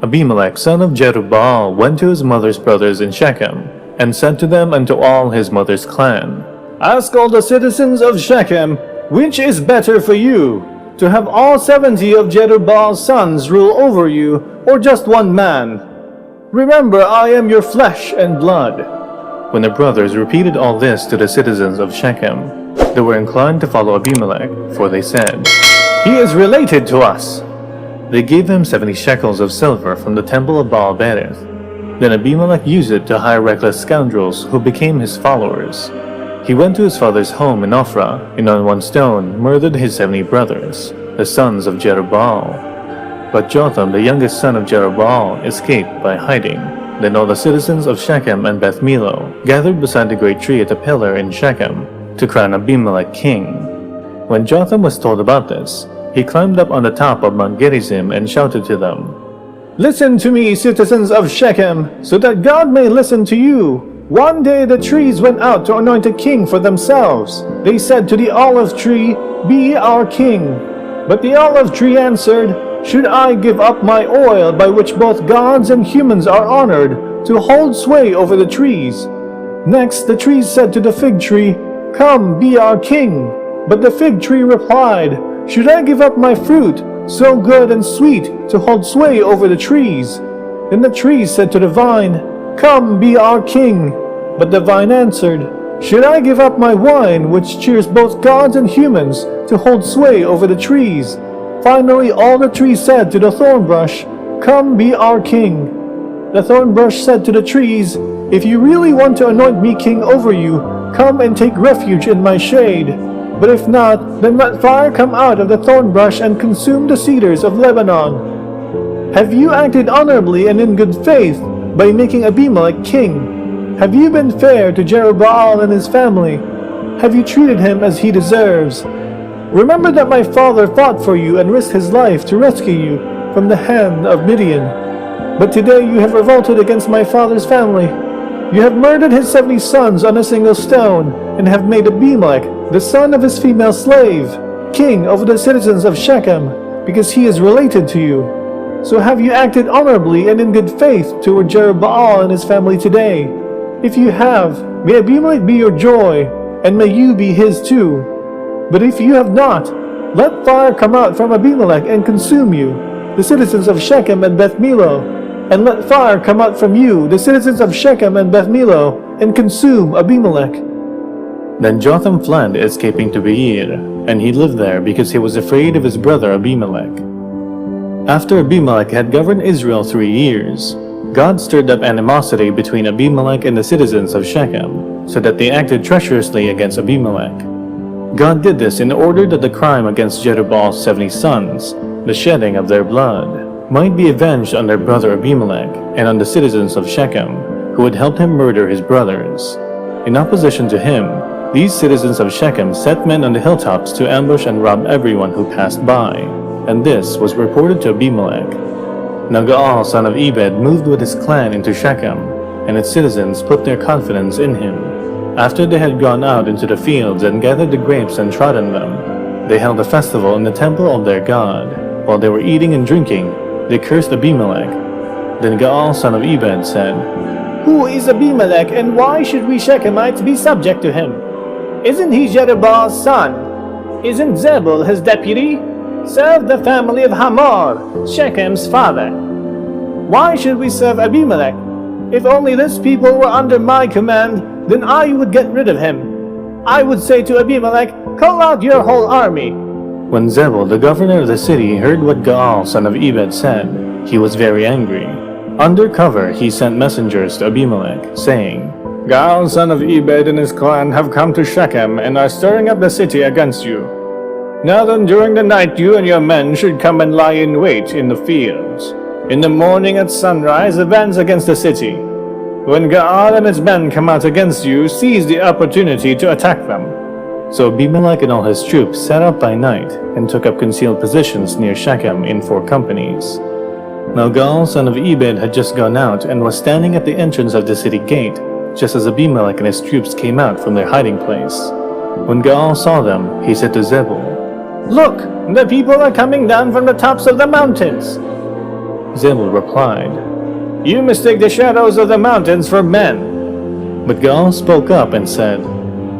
Abimelech son of Jerubbaal went to his mother's brothers in Shechem, and said to them and to all his mother's clan, "Ask all the citizens of Shechem, which is better for you, to have all 70 of Jerubbaal's sons rule over you, or just one man? Remember, I am your flesh and blood." When the brothers repeated all this to the citizens of Shechem, they were inclined to follow Abimelech, for they said, "He is related to us." They gave him 70 shekels of silver from the temple of Baal-berith. Then Abimelech used it to hire reckless scoundrels who became his followers. He went to his father's home in Ophrah, and on one stone murdered his 70 brothers, the sons of Jerubbaal. But Jotham, the youngest son of Jerubbaal, escaped by hiding. Then all the citizens of Shechem and Beth Millo gathered beside the great tree at the pillar in Shechem to crown Abimelech king. When Jotham was told about this, he climbed up on the top of Mount Gerizim and shouted to them, "Listen to me, citizens of Shechem, so that God may listen to you. One day the trees went out to anoint a king for themselves. They said to the olive tree, 'Be our king.' But the olive tree answered, 'Should I give up my oil by which both gods and humans are honored to hold sway over the trees?' Next the trees said to the fig tree, 'Come, be our king.' But the fig tree replied, 'Should I give up my fruit, so good and sweet, to hold sway over the trees?' Then the trees said to the vine, 'Come, be our king.' But the vine answered, 'Should I give up my wine, which cheers both gods and humans, to hold sway over the trees?' Finally all the trees said to the thorn bush, 'Come, be our king.' The thorn bush said to the trees, 'If you really want to anoint me king over you, come and take refuge in my shade. But if not, then let fire come out of the thorn bush and consume the cedars of Lebanon. Have you acted honorably and in good faith by making Abimelech king? Have you been fair to Jerubbaal and his family? Have you treated him as he deserves? Remember that my father fought for you and risked his life to rescue you from the hand of Gideon. But today you have revolted against my father's family. You have murdered his 70 sons on a single stone, and have made Abimelech, the son of his female slave, king over the citizens of Shechem, because he is related to you. So have you acted honorably and in good faith toward Jerubbaal and his family today? If you have, may Abimelech be your joy, and may you be his too. But if you have not, let fire come out from Abimelech and consume you, the citizens of Shechem and Beth Millo, and let fire come out from you, the citizens of Shechem and Beth Millo, and consume Abimelech." Then Jotham fled, escaping to Beer, and he lived there because he was afraid of his brother Abimelech. After Abimelech had governed Israel 3 years, God stirred up animosity between Abimelech and the citizens of Shechem, so that they acted treacherously against Abimelech. God did this in order that the crime against Jerubbaal's 70 sons, the shedding of their blood, might be avenged on their brother Abimelech and on the citizens of Shechem, who had helped him murder his brothers. In opposition to him, these citizens of Shechem set men on the hilltops to ambush and rob everyone who passed by, and this was reported to Abimelech. Now Gaal son of Ebed moved with his clan into Shechem, and its citizens put their confidence in him. After they had gone out into the fields and gathered the grapes and trodden them, they held a festival in the temple of their god. While they were eating and drinking, they cursed Abimelech. Then Gaal son of Ebed said, "Who is Abimelech, and why should we Shechemites be subject to him? Isn't he Jerubbaal's son? Isn't Zebul his deputy? Serve the family of Hamor, Shechem's father. Why should we serve Abimelech? If only this people were under my command, then I would get rid of him. I would say to Abimelech, 'Call out your whole army.'" When Zebul, the governor of the city, heard what Gaal son of Ebed said, he was very angry. Under cover he sent messengers to Abimelech, saying, "Gaal son of Ebed and his clan have come to Shechem and are stirring up the city against you. Now then, during the night you and your men should come and lie in wait in the fields. In the morning at sunrise advance against the city. When Gaal and his men come out against you, seize the opportunity to attack them." So Abimelech and all his troops set out by night and took up concealed positions near Shechem in 4 companies. Now Gaal son of Ebed had just gone out and was standing at the entrance of the city gate, just as Abimelech and his troops came out from their hiding place. When Gaal saw them, he said to Zebul, "Look, the people are coming down from the tops of the mountains." Zebul replied, "You mistake the shadows of the mountains for men." But Gaal spoke up and said,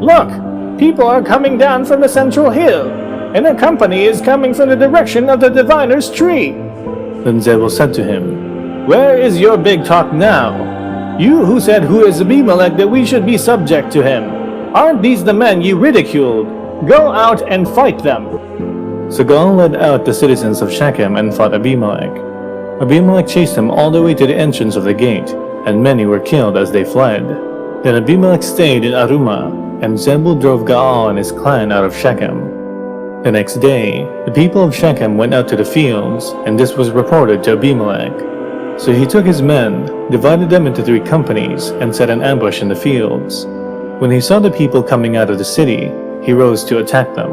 "Look, people are coming down from the central hill, and a company is coming from the direction of the diviner's tree." Then Zebul said to him, "Where is your big talk now? You who said who is Abimelech that we should be subject to him? Aren't these the men you ridiculed? Go out and fight them." So Gaal led out the citizens of Shechem and fought Abimelech. Abimelech chased him all the way to the entrance of the gate, and many were killed as they fled. Then Abimelech stayed in Arumah, and Zebul drove Gaal and his clan out of Shechem. The next day, the people of Shechem went out to the fields, and this was reported to Abimelech. So he took his men, divided them into 3 companies, and set an ambush in the fields. When he saw the people coming out of the city, he rose to attack them.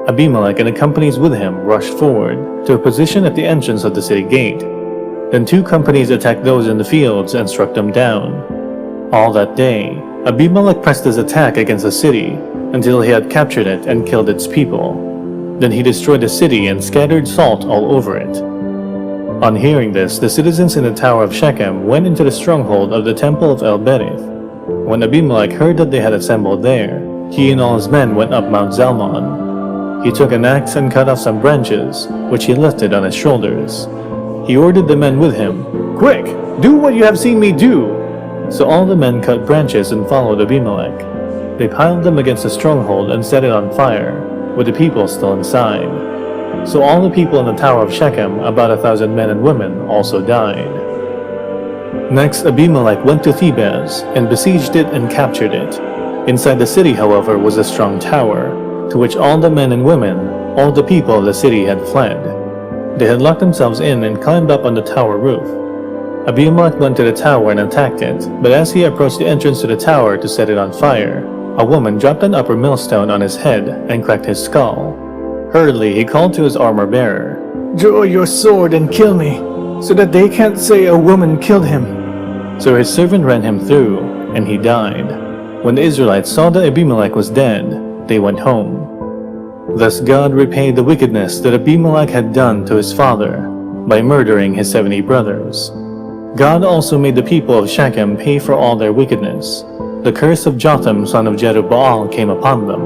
Abimelech and the companies with him rushed forward to a position at the entrance of the city gate. Then 2 companies attacked those in the fields and struck them down. All that day, Abimelech pressed his attack against the city until he had captured it and killed its people. Then he destroyed the city and scattered salt all over it. On hearing this, the citizens in the tower of Shechem went into the stronghold of the temple of El-Berith. When Abimelech heard that they had assembled there, he and all his men went up Mount Zalmon. He took an axe and cut off some branches, which he lifted on his shoulders. He ordered the men with him, "Quick, do what you have seen me do!" So all the men cut branches and followed Abimelech. They piled them against the stronghold and set it on fire, with the people still inside. So all the people in the tower of Shechem, about 1,000 men and women, also died. Next, Abimelech went to Thebez and besieged it and captured it. Inside the city, however, was a strong tower, to which all the men and women, all the people of the city had fled. They had locked themselves in and climbed up on the tower roof. Abimelech went to the tower and attacked it, but as he approached the entrance to the tower to set it on fire, a woman dropped an upper millstone on his head and cracked his skull. Hurriedly, he called to his armor-bearer, "Draw your sword and kill me, so that they can't say a woman killed him." So his servant ran him through, and he died. When the Israelites saw that Abimelech was dead, they went home. Thus God repaid the wickedness that Abimelech had done to his father by murdering his 70 brothers. God also made the people of Shechem pay for all their wickedness. The curse of Jotham son of Jerubbaal came upon them.